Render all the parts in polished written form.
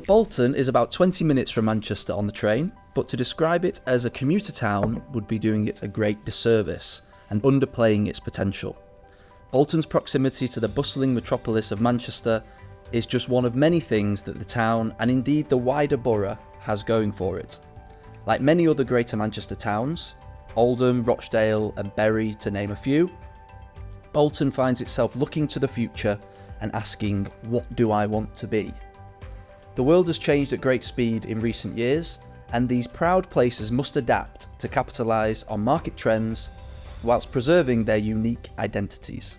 Bolton is about 20 minutes from Manchester on the train, but to describe it as a commuter town would be doing it a great disservice and underplaying its potential. Bolton's proximity to the bustling metropolis of Manchester is just one of many things that the town, and indeed the wider borough, has going for it. Like many other Greater Manchester towns, Oldham, Rochdale and Bury to name a few, Bolton finds itself looking to the future and asking, what do I want to be? The world has changed at great speed in recent years, and these proud places must adapt to capitalise on market trends whilst preserving their unique identities.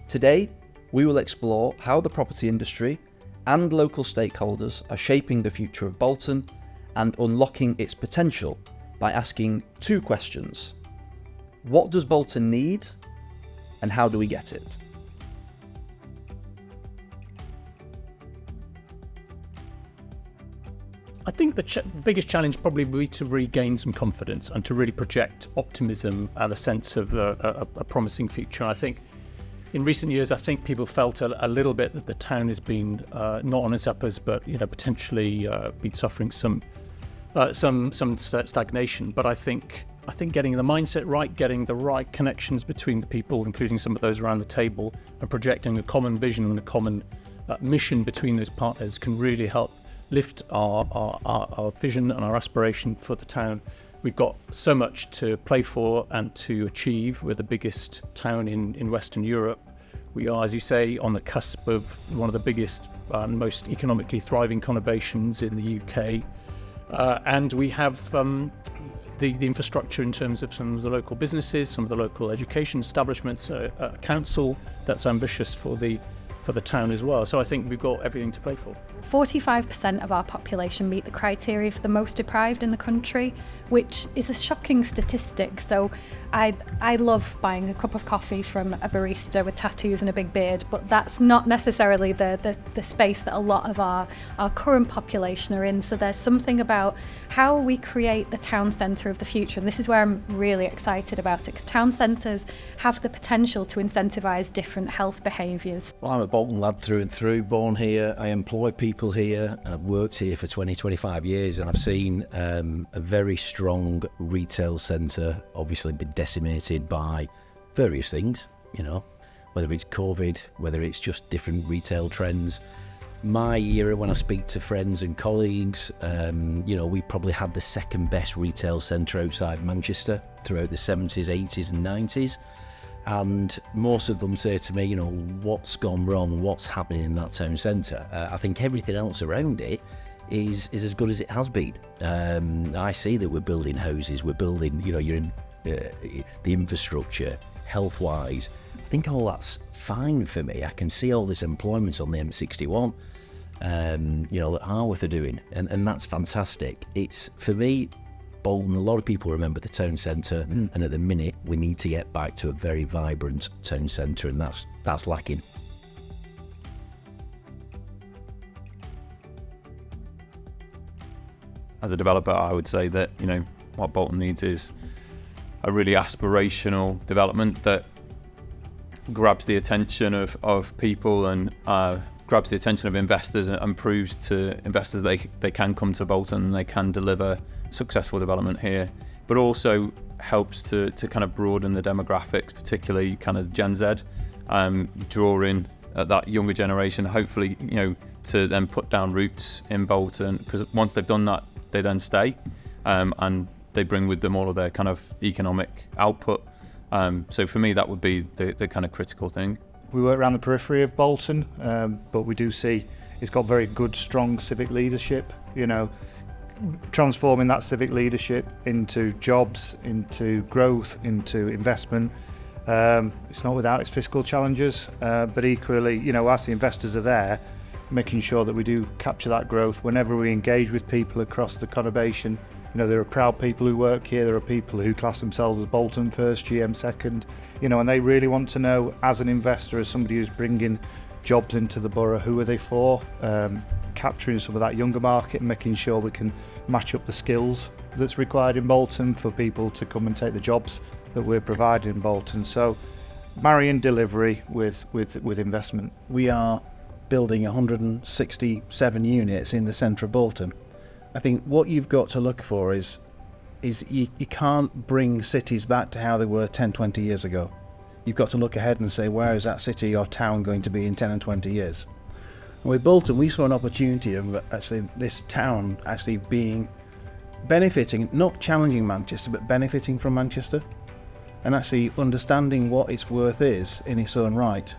Today, we will explore how the property industry and local stakeholders are shaping the future of Bolton and unlocking its potential by asking two questions. What does Bolton need, and how do we get it? I think the biggest challenge probably would be to regain some confidence and to really project optimism and a sense of a promising future. I think in recent years, I think people felt a little bit that the town has been not on its uppers, but potentially been suffering some stagnation. But I think getting the mindset right, getting the right connections between the people, including some of those around the table, and projecting a common vision and a common mission between those partners can really help lift our vision and our aspiration for the town. We've got so much to play for and to achieve. We're the biggest town in Western Europe. We are, as you say, on the cusp of one of the biggest and most economically thriving conurbations in the UK. And we have the infrastructure in terms of some of the local businesses, some of the local education establishments, a council that's ambitious for the town as well. So I think we've got everything to play for. 45% of our population meet the criteria for the most deprived in the country, which is a shocking statistic. So I love buying a cup of coffee from a barista with tattoos and a big beard, but that's not necessarily the space that a lot of our current population are in. So there's something about how we create the town centre of the future, and this is where I'm really excited about it, because town centres have the potential to incentivise different health behaviours. Well, I'm a Bolton lad through and through, born here. I employ people here, and I've worked here for 25 years, and I've seen a very strong retail centre obviously been decimated by various things, whether it's COVID, whether it's just different retail trends. My era, when I speak to friends and colleagues, we probably had the second best retail centre outside Manchester throughout the 70s, 80s and 90s. And most of them say to me, what's gone wrong, what's happening in that town centre? I think everything else around it is as good as it has been. I see that we're building houses, we're building, you're in the infrastructure, health-wise. I think all that's fine for me. I can see all this employment on the M61, that Harworth are doing, and that's fantastic. It's, for me, Bolton, a lot of people remember the town centre, and at the minute we need to get back to a very vibrant town centre, and that's lacking. As a developer, I would say that what Bolton needs is a really aspirational development that grabs the attention of people and grabs the attention of investors and proves to investors they can come to Bolton and they can deliver successful development here, but also helps to kind of broaden the demographics, particularly kind of Gen Z, draw in that younger generation, hopefully, to then put down roots in Bolton, because once they've done that, they then stay, and they bring with them all of their kind of economic output. So for me, that would be the kind of critical thing. We work around the periphery of Bolton, but we do see it's got very good, strong civic leadership, transforming that civic leadership into jobs, into growth, into investment. It's not without its fiscal challenges, but equally, as the investors are there, making sure that we do capture that growth whenever we engage with people across the conurbation. There are proud people who work here, there are people who class themselves as Bolton first, GM second, and they really want to know, as an investor, as somebody who's bringing jobs into the borough, who are they for? Capturing some of that younger market and making sure we can match up the skills that's required in Bolton for people to come and take the jobs that we're providing in Bolton. So marrying delivery with investment. We are building 167 units in the centre of Bolton. I think what you've got to look for is you can't bring cities back to how they were 10, 20 years ago. You've got to look ahead and say, where is that city or town going to be in 10 and 20 years? And with Bolton, we saw an opportunity of actually this town actually benefiting, not challenging Manchester, but benefiting from Manchester, and actually understanding what its worth is in its own right.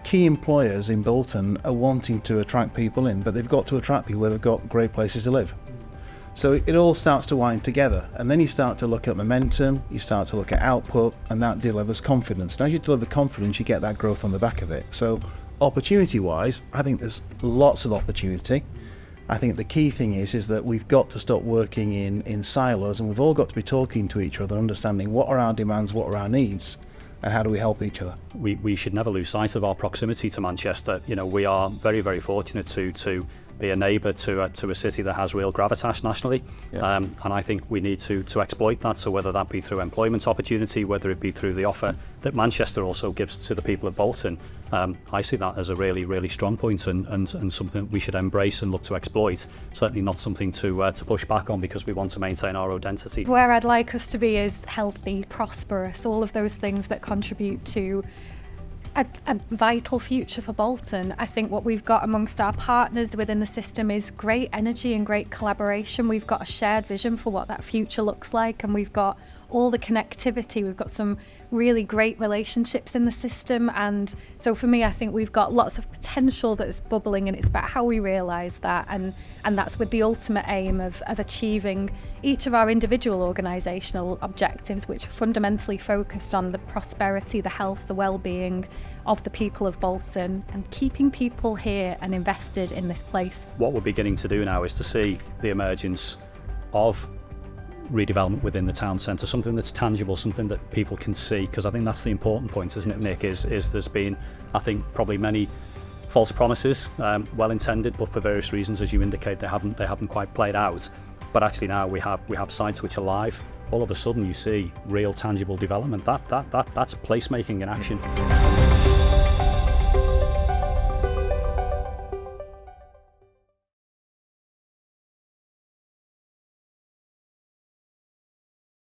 Key employers in Bolton are wanting to attract people in, but they've got to attract people where they've got great places to live. So it all starts to wind together, and then you start to look at momentum, you start to look at output, and that delivers confidence. And as you deliver confidence, you get that growth on the back of it. So opportunity-wise, I think there's lots of opportunity. I think the key thing is that we've got to stop working in silos, and we've all got to be talking to each other, understanding what are our demands, what are our needs, and how do we help each other. We should never lose sight of our proximity to Manchester. You know, we are very, very fortunate to be a neighbour to a city that has real gravitas nationally, and I think we need to exploit that. So whether that be through employment opportunity, whether it be through the offer that Manchester also gives to the people of Bolton, I see that as a really, really strong point and something that we should embrace and look to exploit. Certainly not something to push back on because we want to maintain our identity. Where I'd like us to be is healthy, prosperous, all of those things that contribute to a vital future for Bolton. I think what we've got amongst our partners within the system is great energy and great collaboration. We've got a shared vision for what that future looks like, and we've got all the connectivity. We've got some really great relationships in the system, and so for me, I think we've got lots of potential that's bubbling, and it's about how we realise that, and that's with the ultimate aim of achieving each of our individual organisational objectives, which are fundamentally focused on the prosperity, the health, the well-being of the people of Bolton, and keeping people here and invested in this place. What we're beginning to do now is to see the emergence of redevelopment within the town centre, something that's tangible, something that people can see, because I think that's the important point, isn't it, Nick, is there's been, I think, probably many false promises, well intended, but for various reasons, as you indicate, they haven't quite played out. But actually now we have sites which are live. All of a sudden you see real tangible development. That's placemaking in action.